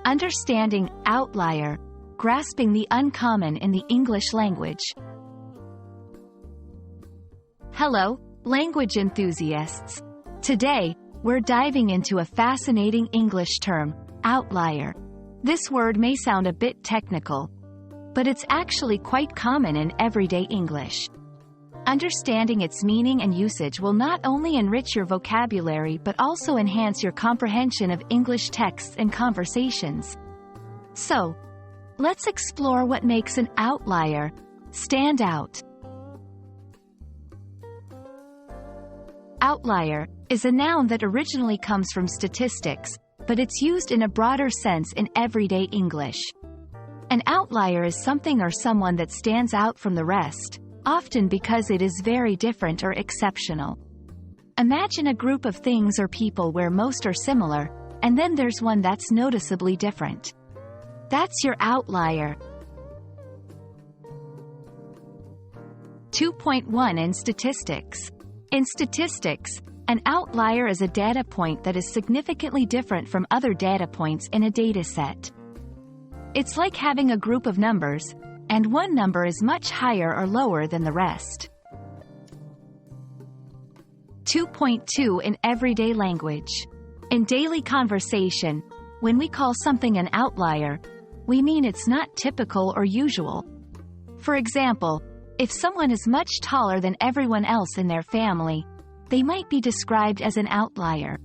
Understanding outlier, grasping the uncommon in the English language. Hello, language enthusiasts. Today, we're diving into a fascinating English term, outlier. This word may sound a bit technical, but it's actually quite common in everyday English. Understanding its meaning and usage will not only enrich your vocabulary but also enhance your comprehension of English texts and conversations. So, let's explore what makes an outlier stand out. Outlier is a noun that originally comes from statistics, but it's used in a broader sense in everyday English. An outlier is something or someone that stands out from the rest, often because it is very different or exceptional. Imagine a group of things or people where most are similar, and then there's one that's noticeably different. That's your outlier. 2.1 in statistics. In statistics, an outlier is a data point that is significantly different from other data points in a dataset. It's like having a group of numbers, and one number is much higher or lower than the rest. 2.2 in everyday language. In daily conversation, when we call something an outlier, we mean it's not typical or usual. For example, if someone is much taller than everyone else in their family, they might be described as an outlier.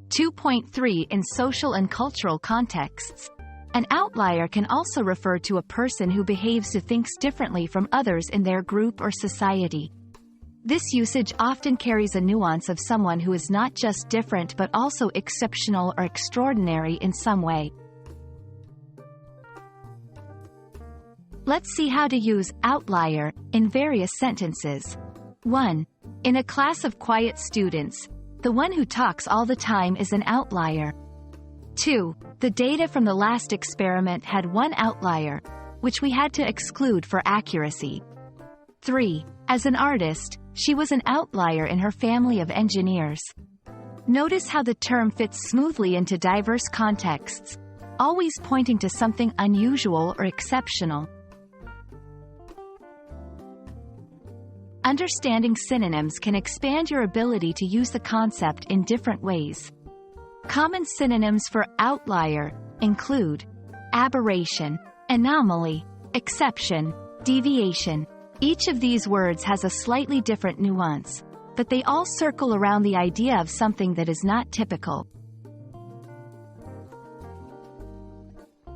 2.3 in social and cultural contexts. An outlier can also refer to a person who behaves or thinks differently from others in their group or society. This usage often carries a nuance of someone who is not just different but also exceptional or extraordinary in some way. Let's see how to use outlier in various sentences. 1. In a class of quiet students, the one who talks all the time is an outlier. 2. The data from the last experiment had one outlier, which we had to exclude for accuracy. 3. As an artist, she was an outlier in her family of engineers. Notice how the term fits smoothly into diverse contexts, always pointing to something unusual or exceptional. Understanding synonyms can expand your ability to use the concept in different ways. Common synonyms for outlier include aberration, anomaly, exception, deviation. Each of these words has a slightly different nuance, but they all circle around the idea of something that is not typical.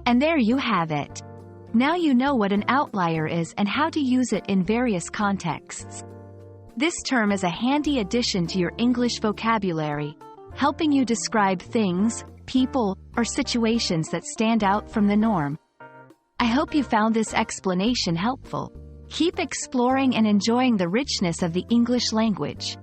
And there you have it. Now you know what an outlier is and how to use it in various contexts. This term is a handy addition to your English vocabulary, helping you describe things, people, or situations that stand out from the norm. I hope you found this explanation helpful. Keep exploring and enjoying the richness of the English language.